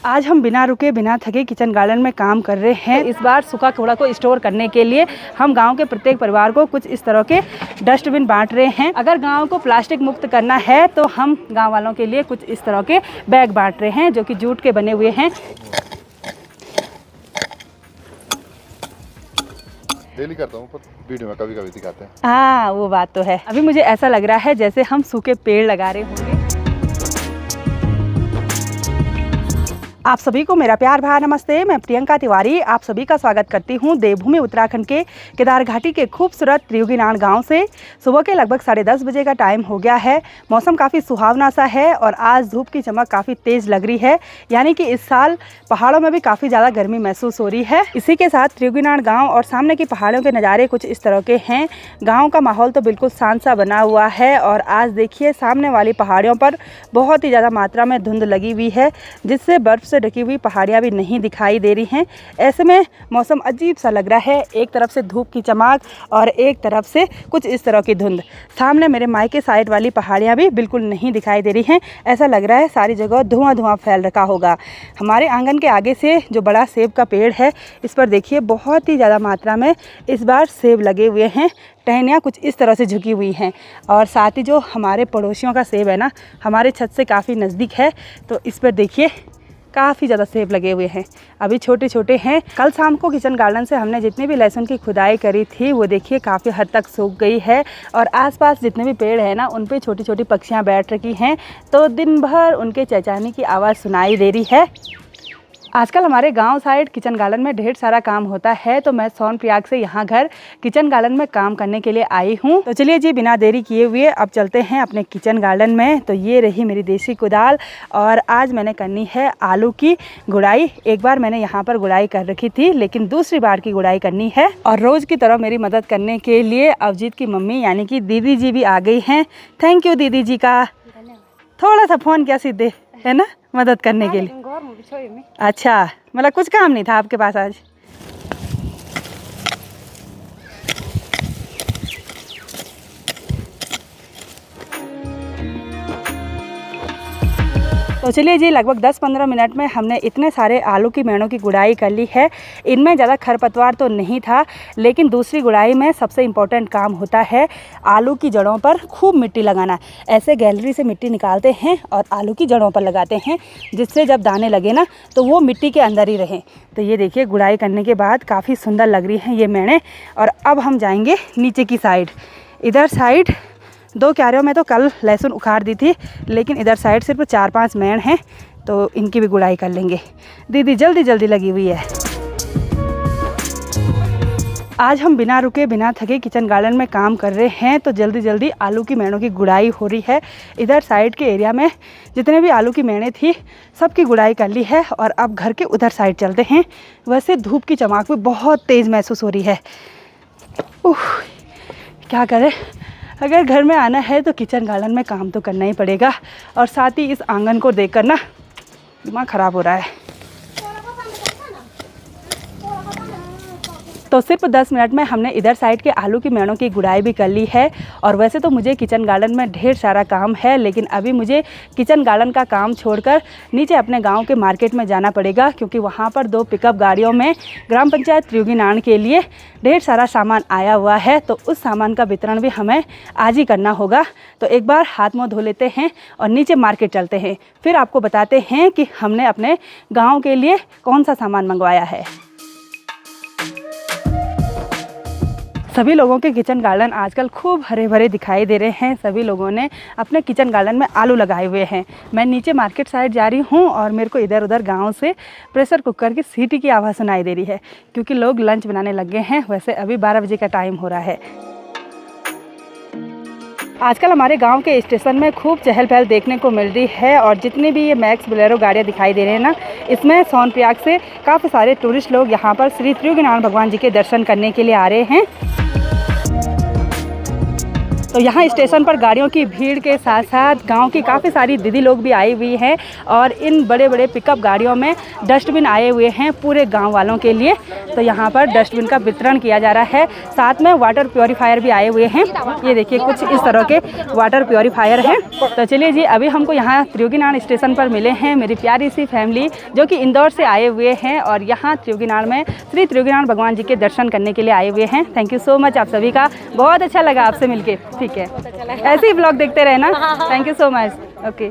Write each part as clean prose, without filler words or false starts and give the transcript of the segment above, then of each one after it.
आज हम बिना रुके बिना थके किचन गार्डन में काम कर रहे हैं। इस बार सूखा कूड़ा को स्टोर करने के लिए हम गांव के प्रत्येक परिवार को कुछ इस तरह के डस्टबिन बांट रहे हैं। अगर गांव को प्लास्टिक मुक्त करना है तो हम गांव वालों के लिए कुछ इस तरह के बैग बांट रहे हैं जो कि जूट के बने हुए हैं। डेली करता हूँ, वीडियो में कभी कभी दिखाते हैं। हाँ, वो बात तो है। अभी मुझे ऐसा लग रहा है जैसे हम सूखे पेड़ लगा रहे होंगे। आप सभी को मेरा प्यार भरा नमस्ते। मैं प्रियंका तिवारी आप सभी का स्वागत करती हूं देवभूमि उत्तराखंड के केदार घाटी के खूबसूरत त्रियुगीनान गांव से। सुबह के लगभग 10:30 बजे का टाइम हो गया है। मौसम काफ़ी सुहावना सा है और आज धूप की चमक काफ़ी तेज़ लग रही है, यानी कि इस साल पहाड़ों में भी काफ़ी ज़्यादा गर्मी महसूस हो रही है। इसी के साथ त्रियुगीनान गाँव और सामने की पहाड़ों के नज़ारे कुछ इस तरह के हैं। गाँव का माहौल तो बिल्कुल शांत सा बना हुआ है और आज देखिए सामने वाली पहाड़ियों पर बहुत ही ज़्यादा मात्रा में धुंध लगी हुई है, जिससे बर्फ़ से ढकी हुई पहाड़ियाँ भी नहीं दिखाई दे रही हैं। ऐसे में मौसम अजीब सा लग रहा है, एक तरफ से धूप की चमक और एक तरफ से कुछ इस तरह की धुंध। सामने मेरे मायके साइड वाली पहाड़ियाँ भी बिल्कुल नहीं दिखाई दे रही हैं। ऐसा लग रहा है सारी जगह धुआं धुआं फैल रखा होगा। हमारे आंगन के आगे से जो बड़ा सेब का पेड़ है, इस पर देखिए बहुत ही ज़्यादा मात्रा में इस बार सेब लगे हुए हैं। टहनियाँ कुछ इस तरह से झुकी हुई हैं और साथ ही जो हमारे पड़ोसियों का सेब है ना, हमारे छत से काफ़ी नज़दीक है, तो इस पर देखिए काफ़ी ज़्यादा सेब लगे हुए हैं। अभी छोटे छोटे हैं। कल शाम को किचन गार्डन से हमने जितनी भी लहसुन की खुदाई करी थी वो देखिए काफ़ी हद तक सूख गई है और आसपास जितने भी पेड़ हैं ना, उन पे छोटी छोटी पक्षियाँ बैठ रखी हैं, तो दिन भर उनके चहचहाने की आवाज़ सुनाई दे रही है। आजकल हमारे गांव साइड किचन गार्डन में ढेर सारा काम होता है, तो मैं सोनप्रयाग से यहाँ घर किचन गार्डन में काम करने के लिए आई हूँ। तो चलिए जी, बिना देरी किए हुए अब चलते हैं अपने किचन गार्डन में। तो ये रही मेरी देसी कुदाल और आज मैंने करनी है आलू की गुड़ाई। एक बार मैंने यहाँ पर गुड़ाई कर रखी थी, लेकिन दूसरी बार की गुड़ाई करनी है। और रोज़ की तरह मेरी मदद करने के लिए अवजीत की मम्मी यानी कि दीदी जी भी आ गई हैं। थैंक यू दीदी जी का। थोड़ा सा फ़ोन क्या सीधे है ना मदद करने के लिए। अच्छा, मतलब कुछ काम नहीं था आपके पास आज? तो चलिए जी, लगभग 10-15 मिनट में हमने इतने सारे आलू की मेड़ों की गुड़ाई कर ली है। इनमें ज़्यादा खरपतवार तो नहीं था, लेकिन दूसरी गुड़ाई में सबसे इम्पोर्टेंट काम होता है आलू की जड़ों पर खूब मिट्टी लगाना। ऐसे गैलरी से मिट्टी निकालते हैं और आलू की जड़ों पर लगाते हैं, जिससे जब दाने लगे ना तो वो मिट्टी के अंदर ही रहें। तो ये देखिए गुड़ाई करने के बाद काफ़ी सुंदर लग रही हैं ये मेड़ें। और अब हम जाएंगे नीचे की साइड। इधर साइड 2 क्यारियों में तो कल लहसुन उखाड़ दी थी, लेकिन इधर साइड सिर्फ 4-5 मेड़ हैं, तो इनकी भी गुड़ाई कर लेंगे। दीदी जल्दी जल्दी लगी हुई है। आज हम बिना रुके बिना थके किचन गार्डन में काम कर रहे हैं, तो जल्दी जल्दी आलू की मेड़ों की गुड़ाई हो रही है। इधर साइड के एरिया में जितने भी आलू की मेड़ें थी सबकी गुड़ाई कर ली है और अब घर के उधर साइड चलते हैं। वैसे धूप की चमक भी बहुत तेज़ महसूस हो रही है। क्या करें, अगर घर में आना है तो किचन गार्डन में काम तो करना ही पड़ेगा। और साथ ही इस आंगन को देखकर ना दिमाग ख़राब हो रहा है। तो सिर्फ 10 मिनट में हमने इधर साइड के आलू की मेड़ों की गुड़ाई भी कर ली है। और वैसे तो मुझे किचन गार्डन में ढेर सारा काम है, लेकिन अभी मुझे किचन गार्डन का काम छोड़कर नीचे अपने गांव के मार्केट में जाना पड़ेगा, क्योंकि वहां पर 2 पिकअप गाड़ियों में ग्राम पंचायत त्रियुगीनान के लिए ढेर सारा सामान आया हुआ है। तो उस सामान का वितरण भी हमें आज ही करना होगा। तो एक बार हाथ मुँह धो लेते हैं और नीचे मार्केट चलते हैं, फिर आपको बताते हैं कि हमने अपने गाँव के लिए कौन सा सामान मंगवाया है। सभी लोगों के किचन गार्डन आजकल खूब हरे भरे दिखाई दे रहे हैं। सभी लोगों ने अपने किचन गार्डन में आलू लगाए हुए हैं। मैं नीचे मार्केट साइड जा रही हूँ और मेरे को इधर उधर गांव से प्रेशर कुकर की सीटी की आवाज़ सुनाई दे रही है, क्योंकि लोग लंच बनाने लग गए हैं। वैसे अभी 12 बजे का टाइम हो रहा है। आजकल हमारे गांव के स्टेशन में खूब चहल पहल देखने को मिल रही है और जितनी भी ये मैक्स बोलेरो गाड़ियाँ दिखाई दे रहे हैं ना, इसमें सोनप्रयाग से काफ़ी सारे टूरिस्ट लोग यहाँ पर श्री त्रियुगीनान भगवान जी के दर्शन करने के लिए आ रहे हैं। तो यहाँ स्टेशन पर गाड़ियों की भीड़ के साथ साथ गांव की काफ़ी सारी दीदी लोग भी आई हुई हैं और इन बड़े बड़े पिकअप गाड़ियों में डस्टबिन आए हुए हैं पूरे गांव वालों के लिए। तो यहाँ पर डस्टबिन का वितरण किया जा रहा है, साथ में वाटर प्योरीफायर भी आए हुए हैं। ये देखिए कुछ इस तरह के वाटर प्योरीफायर हैं। तो चलिए जी, अभी हमको यहाँ त्रियोगीनाड़ स्टेशन पर मिले हैं मेरी प्यारी सी फैमिली जो कि इंदौर से आए हुए हैं और यहाँ त्रियोगीनाड़ में श्री त्रियोगीनाड़ भगवान जी के दर्शन करने के लिए आए हुए हैं। थैंक यू सो मच आप सभी का, बहुत अच्छा लगा आपसे मिलके। ठीक है, ऐसे ही ब्लॉग देखते रहना। Thank you so much. Okay.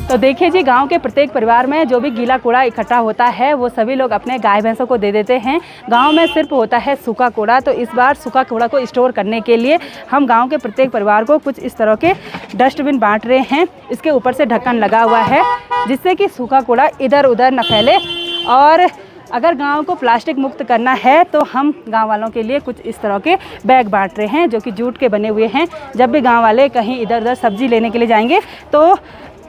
तो देखिए जी, गांव के प्रत्येक परिवार में जो भी गीला कूड़ा इकट्ठा होता है वो सभी लोग अपने गाय भैंसों को दे देते हैं। गांव में सिर्फ होता है सूखा कूड़ा, तो इस बार सूखा कूड़ा को स्टोर करने के लिए हम गांव के प्रत्येक परिवार को कुछ इस तरह के डस्टबिन बांट रहे हैं। इसके ऊपर से ढक्कन लगा हुआ है जिससे कि सूखा कूड़ा इधर उधर न फैले। और अगर गांव को प्लास्टिक मुक्त करना है तो हम गांव वालों के लिए कुछ इस तरह के बैग बांट रहे हैं जो कि जूट के बने हुए हैं। जब भी गांव वाले कहीं इधर उधर सब्जी लेने के लिए जाएंगे तो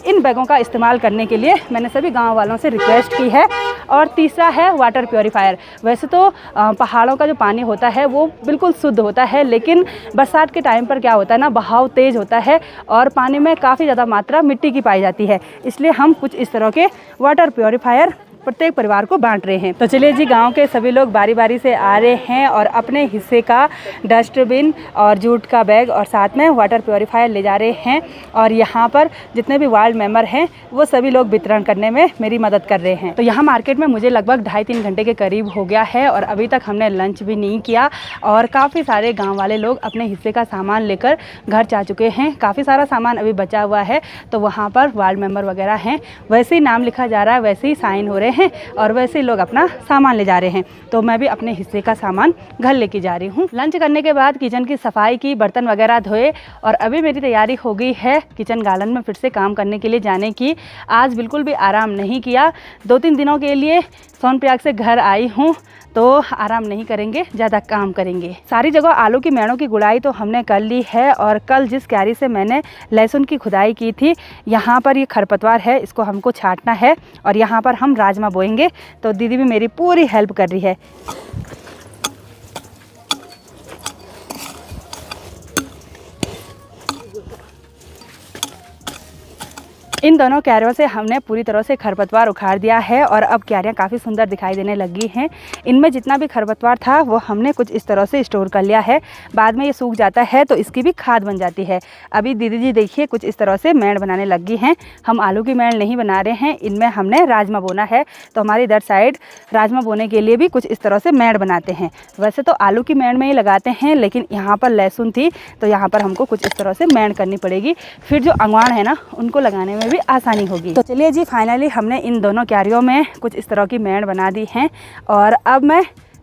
इन बैगों का इस्तेमाल करने के लिए मैंने सभी गांव वालों से रिक्वेस्ट की है। और तीसरा है वाटर प्योरीफायर। वैसे तो पहाड़ों का जो पानी होता है वो बिल्कुल शुद्ध होता है, लेकिन बरसात के टाइम पर क्या होता है ना, बहाव तेज़ होता है और पानी में काफ़ी ज़्यादा मात्रा मिट्टी की पाई जाती है। इसलिए हम कुछ इस तरह के वाटर प्योरीफायर प्रत्येक परिवार को बांट रहे हैं। तो चलिए जी, गांव के सभी लोग बारी बारी से आ रहे हैं और अपने हिस्से का डस्टबिन और जूट का बैग और साथ में वाटर प्योरीफायर ले जा रहे हैं। और यहाँ पर जितने भी वार्ड मेंबर हैं वो सभी लोग वितरण करने में मेरी मदद कर रहे हैं। तो यहाँ मार्केट में मुझे लगभग 2.5-3 घंटे के करीब हो गया है और अभी तक हमने लंच भी नहीं किया और काफ़ी सारे गाँव वाले लोग अपने हिस्से का सामान लेकर घर जा चुके हैं। काफ़ी सारा सामान अभी बचा हुआ है, तो वहाँ पर वार्ड मेंबर वगैरह हैं, वैसे ही नाम लिखा जा रहा है, वैसे ही साइन हो रहे हैं और वैसे ही लोग अपना सामान ले जा रहे हैं। तो मैं भी अपने हिस्से का सामान घर लेके जा रही हूँ। लंच करने के बाद किचन की सफाई की, बर्तन वगैरह धोए और अभी मेरी तैयारी हो गई है किचन गार्डन में फिर से काम करने के लिए जाने की। आज बिल्कुल भी आराम नहीं किया। 2-3 दिनों के लिए सोनप्रयाग से घर आई हूँ तो आराम नहीं करेंगे, ज़्यादा काम करेंगे। सारी जगह आलू की मेड़ों की गुड़ाई तो हमने कर ली है और कल जिस क्यारी से मैंने लहसुन की खुदाई की थी, यहाँ पर ये खरपतवार है, इसको हमको छांटना है और यहाँ पर हम राजमा बोएंगे। तो दीदी भी मेरी पूरी हेल्प कर रही है। इन दोनों क्यारियों से हमने पूरी तरह से खरपतवार उखाड़ दिया है और अब क्यारियाँ काफ़ी सुंदर दिखाई देने लगी हैं। इनमें जितना भी खरपतवार था वो हमने कुछ इस तरह से स्टोर कर लिया है। बाद में ये सूख जाता है तो इसकी भी खाद बन जाती है। अभी दीदी जी देखिए कुछ इस तरह से मेड़ बनाने लगी हैं। हम आलू की मेड़ नहीं बना रहे हैं, इनमें हमने राजमा बोना है। तो हमारी इधर साइड राजमा बोने के लिए भी कुछ इस तरह से मेड़ बनाते हैं। वैसे तो आलू की मेड़ में ही लगाते हैं, लेकिन यहाँ पर लहसुन थी तो यहाँ पर हमको कुछ इस तरह से मेड़ करनी पड़ेगी। फिर जो अंगवाण है ना, उनको लगाने में भी आसानी होगी। तो चलिए जी, फाइनली हमने इन दोनों क्यारियों में कुछ इस तरह की मेड़ बना दी हैं और अब मैं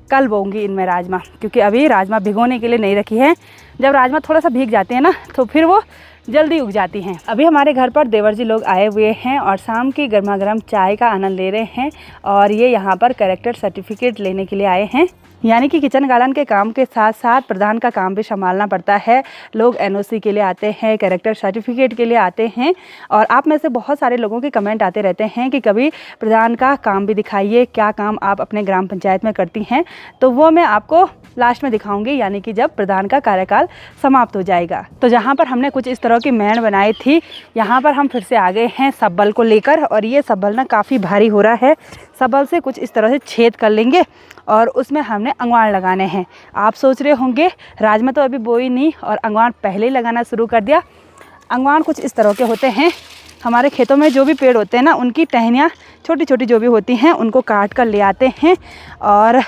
कल बोऊंगी इनमें राजमा, क्योंकि अभी राजमा भिगोने के लिए नहीं रखी है। जब राजमा थोड़ा सा भीग जाते हैं ना तो फिर वो जल्दी उग जाती हैं। अभी हमारे घर पर देवर जी लोग आए हुए हैं और शाम की गर्मा गर्म चाय का आनंद ले रहे हैं और ये यहाँ पर कैरेक्टर सर्टिफिकेट लेने के लिए आए हैं। यानी कि किचन गार्डन के काम के साथ साथ प्रधान का काम भी संभालना पड़ता है। लोग एनओसी के लिए आते हैं, कैरेक्टर सर्टिफिकेट के लिए आते हैं और आप में से बहुत सारे लोगों के कमेंट आते रहते हैं कि कभी प्रधान का काम भी दिखाइए, क्या काम आप अपने ग्राम पंचायत में करती हैं। तो वो मैं आपको लास्ट में दिखाऊंगी, यानी कि जब प्रधान का कार्यकाल समाप्त हो जाएगा। तो जहाँ पर हमने कुछ इस तरह की मेड़ बनाई थी, यहाँ पर हम फिर से आ गए हैं सब्बल को लेकर और ये सब्बल ना काफ़ी भारी हो रहा है। सब्बल से कुछ इस तरह से छेद कर लेंगे और उसमें हमने अंगवाण लगाने हैं। आप सोच रहे होंगे राजमा तो अभी बोई नहीं और अंगवाण पहले ही लगाना शुरू कर दिया। अंगवाण कुछ इस तरह के होते हैं। हमारे खेतों में जो भी पेड़ होते हैं ना, उनकी टहनियाँ छोटी छोटी जो भी होती हैं उनको काट कर ले आते हैं और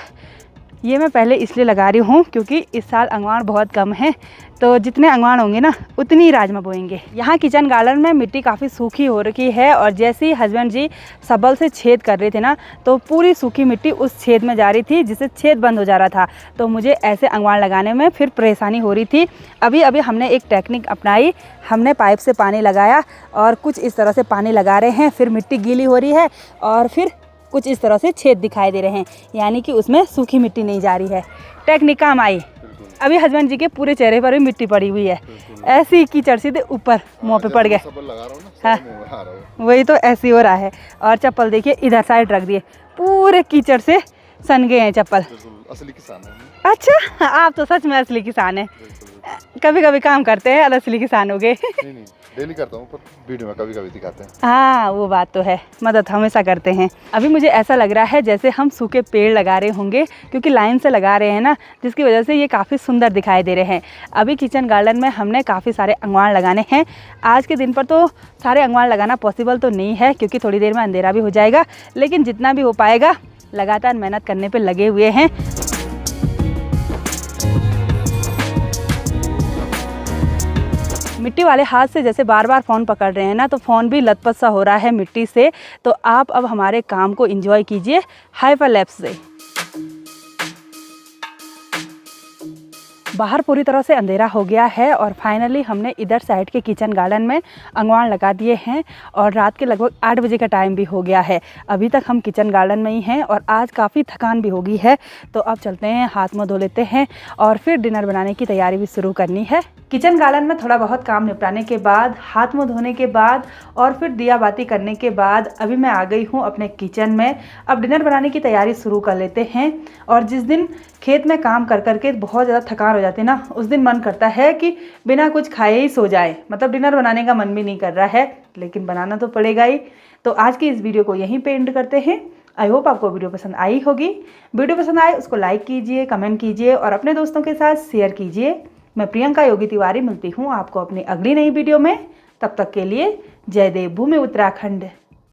ये मैं पहले इसलिए लगा रही हूँ क्योंकि इस साल अंगवाण बहुत कम है, तो जितने अंगवाण होंगे ना उतनी ही राजमा बोएंगे। यहाँ किचन गार्डन में मिट्टी काफ़ी सूखी हो रखी है और जैसे ही हस्बैंड जी सबल से छेद कर रहे थे ना, तो पूरी सूखी मिट्टी उस छेद में जा रही थी जिससे छेद बंद हो जा रहा था। तो मुझे ऐसे अंगवाण लगाने में फिर परेशानी हो रही थी। अभी हमने एक टेक्निक अपनाई, हमने पाइप से पानी लगाया और कुछ इस तरह से पानी लगा रहे हैं, फिर मिट्टी गीली हो रही है और फिर कुछ इस तरह से छेद दिखाई दे रहे हैं, यानी कि उसमें सूखी मिट्टी नहीं जा रही है। टेक्निक काम आई। अभी हस्बैंड जी के पूरे चेहरे पर भी मिट्टी पड़ी हुई है, ऐसी कीचड़ सीधे ऊपर मुँह पे पड़ गए। हाँ, वही तो ऐसे हो रहा है। और चप्पल देखिए इधर साइड रख दिए, पूरे कीचड़ से सन गए हैं चप्पल। बिल्कुल असली किसान है हम। अच्छा, आप तो सच में असली किसान हैं। बिल्कुल। कभी कभी काम करते हैं और असली किसान हो गए। नहीं डेली करता हूँ, पर वीडियो में कभी कभी दिखाते हैं। हाँ, वो बात तो है, मदद हमेशा करते हैं। अभी मुझे ऐसा लग रहा है जैसे हम सूखे पेड़ लगा रहे होंगे, क्योंकि लाइन से लगा रहे हैं ना, जिसकी वजह से ये काफ़ी सुंदर दिखाई दे रहे हैं। अभी किचन गार्डन में हमने काफ़ी सारे अंगवान लगाने हैं। आज के दिन पर तो सारे अंगवान लगाना पॉसिबल तो नहीं है, क्योंकि थोड़ी देर में अंधेरा भी हो जाएगा, लेकिन जितना भी हो पाएगा लगातार मेहनत करने पर लगे हुए हैं। मिट्टी वाले हाथ से जैसे बार बार फ़ोन पकड़ रहे हैं ना, तो फ़ोन भी लथपथ सा हो रहा है मिट्टी से। तो आप अब हमारे काम को एंजॉय कीजिए हाइपरलैप्स से। बाहर पूरी तरह से अंधेरा हो गया है और फाइनली हमने इधर साइड के किचन गार्डन में अंगवान लगा दिए हैं और रात के लगभग 8 बजे का टाइम भी हो गया है। अभी तक हम किचन गार्डन में ही हैं और आज काफ़ी थकान भी हो गई है। तो अब चलते हैं, हाथ मुँह धो लेते हैं और फिर डिनर बनाने की तैयारी भी शुरू करनी है। किचन गार्डन में थोड़ा बहुत काम निपटाने के बाद, हाथ मुँह धोने के बाद और फिर दिया बाती करने के बाद अभी मैं आ गई हूँ अपने किचन में। अब डिनर बनाने की तैयारी शुरू कर लेते हैं। और जिस दिन खेत में काम कर करके बहुत ज़्यादा थकान हो जाती है ना, उस दिन मन करता है कि बिना कुछ खाए ही सो जाए। मतलब डिनर बनाने का मन भी नहीं कर रहा है, लेकिन बनाना तो पड़ेगा ही। तो आज की इस वीडियो को यहीं पे एंड करते हैं। आई होप आपको वीडियो पसंद आई होगी। वीडियो पसंद आए उसको लाइक कीजिए, कमेंट कीजिए और अपने दोस्तों के साथ शेयर कीजिए। मैं प्रियंका योगी तिवारी मिलती हूँ आपको अपनी अगली नई वीडियो में। तब तक के लिए जय देव भूमि उत्तराखंड।